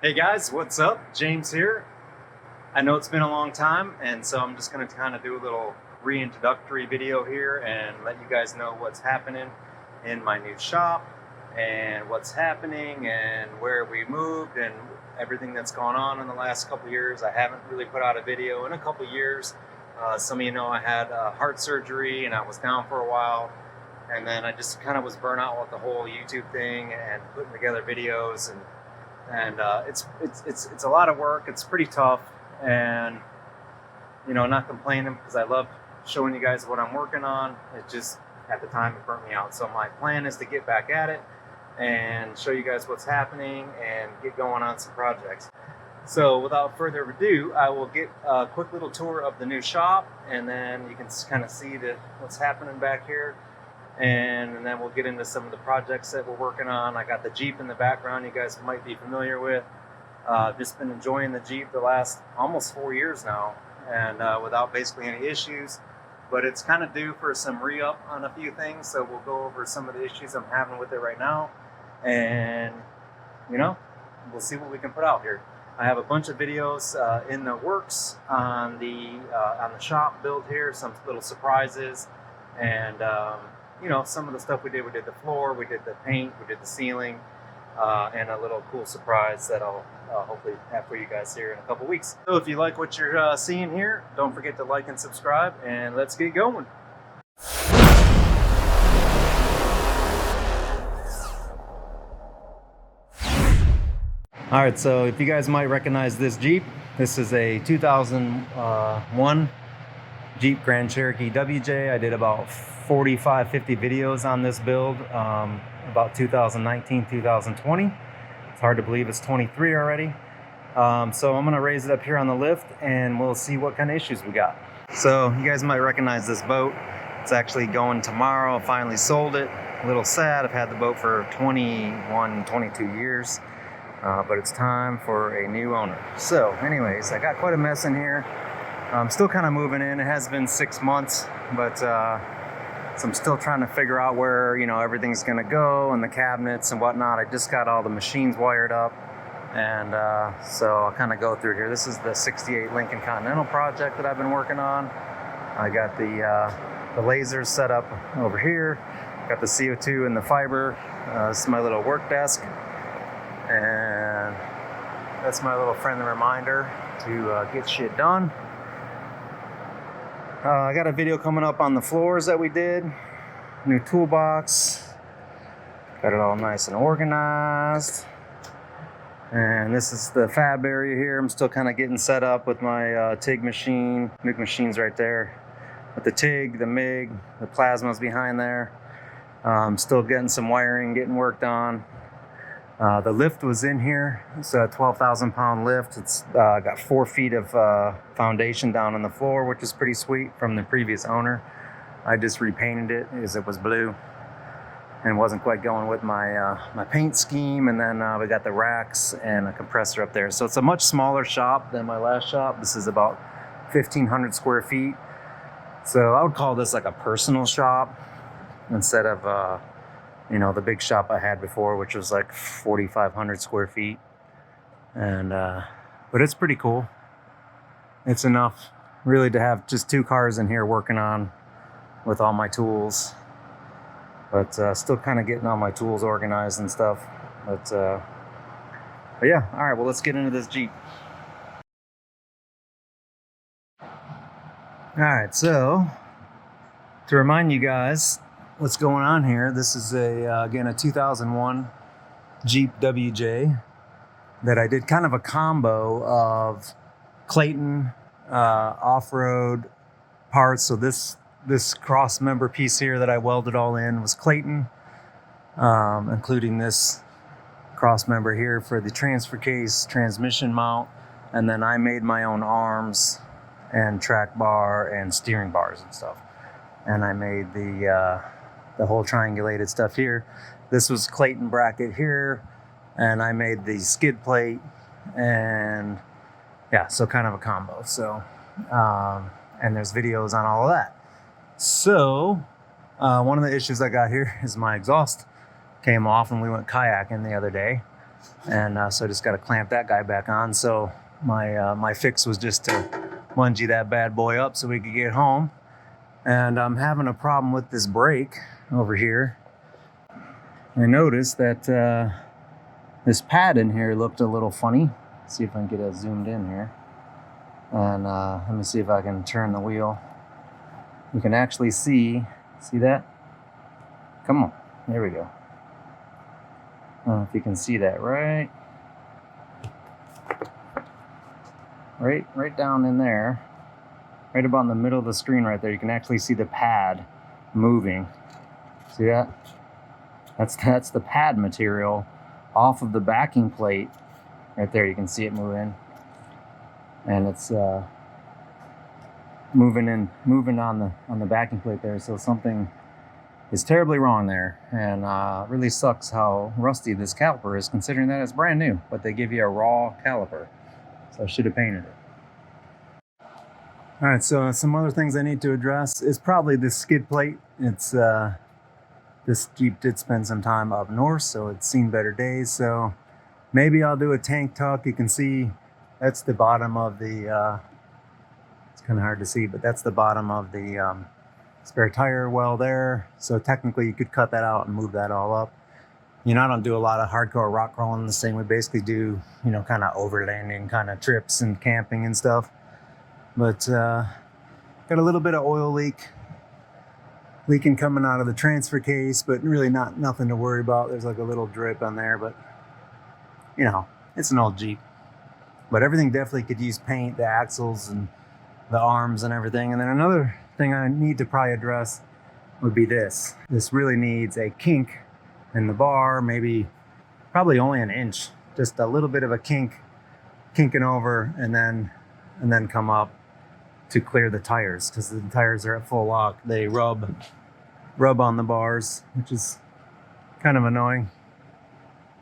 Hey guys, what's up? James here. I know it's been a long time, and so I'm just going to kind of do a little reintroductory video here and let you guys know what's happening in my new shop and what's happening and where we moved and everything that's gone on in the last couple years. I haven't really put out a video in a couple years. Some of you know I had heart surgery and I was down for a while, and then I just kind of was burnt out with the whole YouTube thing and putting together videos, and it's a lot of work. It's pretty tough, and not complaining because I love showing you guys what I'm working on. It just at the time it burnt me out. So my plan is to get back at it and show you guys what's happening and get going on some projects. So without further ado, I will get a quick little tour of the new shop, and then you can kind of see what's happening back here. And then we'll get into some of the projects that we're working on. I got the Jeep in the background you guys might be familiar with. Just been enjoying the Jeep the last almost 4 years now, and without basically any issues. But it's kind of due for some re-up on a few things, so we'll go over some of the issues I'm having with it right now, and we'll see what we can put out here. I have a bunch of videos in the works on the shop build here, some little surprises, and some of the stuff we did the floor, we did the paint, we did the ceiling, and a little cool surprise that I'll hopefully have for you guys here in a couple weeks. So if you like what you're seeing here, don't forget to like and subscribe, and let's get going. All right, so if you guys might recognize this Jeep, this is a 2001 Jeep Grand Cherokee WJ. I did about 45, 50 videos on this build, about 2019, 2020. It's hard to believe it's 23 already. So I'm gonna raise it up here on the lift and we'll see what kind of issues we got. So you guys might recognize this boat. It's actually going tomorrow. I finally sold it. A little sad. I've had the boat for 21, 22 years. But it's time for a new owner. So anyways, I got quite a mess in here. I'm still kind of moving in. It has been 6 months, but so I'm still trying to figure out where everything's gonna go and the cabinets and whatnot. I just got all the machines wired up, and so I'll kind of go through here. This is the 68 Lincoln Continental project that I've been working on. I got the lasers set up over here. Got the CO2 and the fiber. This is my little work desk. And that's my little friendly reminder to get shit done. I got a video coming up on the floors that we did. New toolbox. Got it all nice and organized. And this is the fab area here. I'm still kind of getting set up with my TIG machine. MIG machine's right there. With the TIG, the MIG, the plasma's behind there. Still getting some wiring, getting worked on. The lift was in here. It's a 12,000 pound lift. It's got 4 feet of foundation down on the floor, which is pretty sweet from the previous owner. I just repainted it as it was blue and wasn't quite going with my my paint scheme. And then we got the racks and a compressor up there. So it's a much smaller shop than my last shop. This is about 1,500 square feet. So I would call this like a personal shop instead of the big shop I had before, which was like 4,500 square feet. And but it's pretty cool. It's enough really to have just 2 cars in here working on with all my tools, but still kind of getting all my tools organized and stuff. But yeah, all right, well, let's get into this Jeep. All right, so to remind you guys what's going on here, this is again a 2001 Jeep WJ that I did kind of a combo of Clayton off-road parts. So this cross member piece here that I welded all in was Clayton, including this cross member here for the transfer case, transmission mount, and then I made my own arms and track bar and steering bars and stuff. And I made the whole triangulated stuff here. This was Clayton bracket here, and I made the skid plate, and yeah, so kind of a combo. So and there's videos on all of that. So one of the issues I got here is my exhaust came off when we went kayaking the other day. And so I just got to clamp that guy back on. So my fix was just to bungee that bad boy up so we could get home. And I'm having a problem with this brake over here. I noticed that this pad in here looked a little funny. Let's see if I can get it zoomed in here. And let me see if I can turn the wheel. You can actually see that? Come on, there we go. I don't know if you can see that right down in there, right about in the middle of the screen right there. You can actually see the pad moving. See that? That's the pad material off of the backing plate right there. You can see it moving, and it's moving on the backing plate there. So something is terribly wrong there, and really sucks how rusty this caliper is, considering that it's brand new, but they give you a raw caliper. So I should have painted it. All right, so some other things I need to address is probably this skid plate. It's this Jeep did spend some time up north, so it's seen better days. So maybe I'll do a tank tuck. You can see that's the bottom of the, it's kind of hard to see, but that's the bottom of the spare tire well there. So technically you could cut that out and move that all up. You know, I don't do a lot of hardcore rock crawling the same. We basically do, you know, kind of overlanding kind of trips and camping and stuff. But got a little bit of oil leaking coming out of the transfer case, but really nothing to worry about. There's like a little drip on there, but you know, it's an old Jeep. But everything definitely could use paint, the axles and the arms and everything. And then another thing I need to probably address would be this. This really needs a kink in the bar, probably only an inch, just a little bit of a kinking over, and then come up to clear the tires, because the tires are at full lock. They rub on the bars, which is kind of annoying.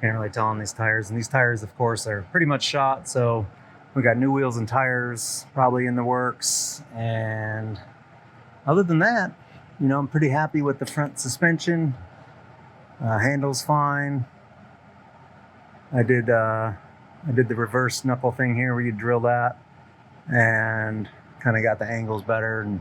Can't really tell on these tires. And these tires, of course, are pretty much shot. So we got new wheels and tires probably in the works. And other than that, you know, I'm pretty happy with the front suspension. Handles fine. I did the reverse knuckle thing here where you drill that, and kind of got the angles better, and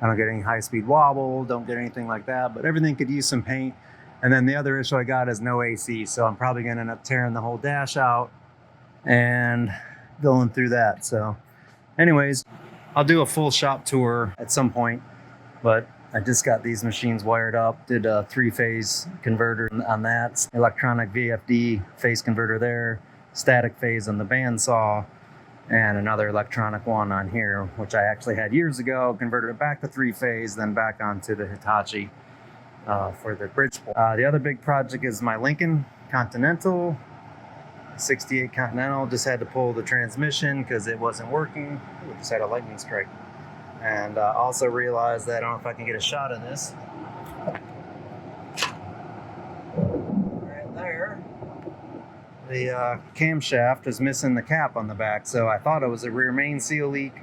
I don't get any high-speed wobble, don't get anything like that, but everything could use some paint. And then the other issue I got is no AC, so I'm probably going to end up tearing the whole dash out and going through that. So anyways, I'll do a full shop tour at some point, but I just got these machines wired up, did a 3-phase converter on that, electronic VFD phase converter there, static phase on the bandsaw, and another electronic one on here, which I actually had years ago, converted it back to 3-phase, then back onto the Hitachi for the Bridgeport. The other big project is my Lincoln Continental, 68 Continental. Just had to pull the transmission because it wasn't working. We just had a lightning strike. And also realized that I don't know if I can get a shot of this. Right there. The camshaft is missing the cap on the back, so I thought it was a rear main seal leak,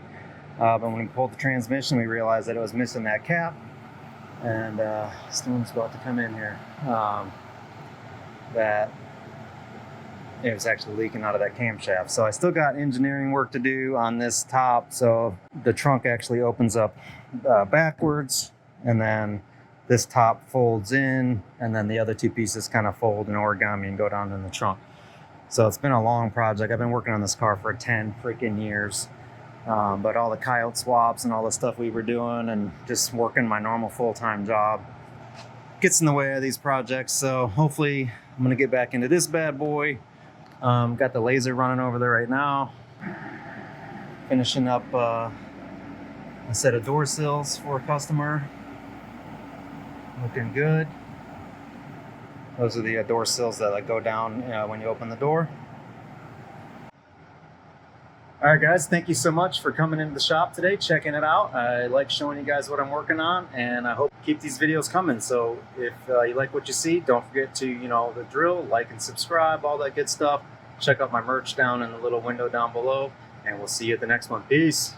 but when we pulled the transmission we realized that it was missing that cap, and storm's about to come in here, that it was actually leaking out of that camshaft. So I still got engineering work to do on this top. So the trunk actually opens up backwards, and then this top folds in, and then the other two pieces kind of fold in origami and go down in the trunk. So it's been a long project. I've been working on this car for 10 freaking years. But all the coyote swaps and all the stuff we were doing and just working my normal full-time job gets in the way of these projects. So hopefully I'm gonna get back into this bad boy. Got the laser running over there right now. Finishing up a set of door sills for a customer. Looking good. Those are the door sills that like go down when you open the door. All right, guys, thank you so much for coming into the shop today, checking it out. I like showing you guys what I'm working on, and I hope you keep these videos coming. So if you like what you see, don't forget to, the drill, like and subscribe, all that good stuff. Check out my merch down in the little window down below, and we'll see you at the next one. Peace.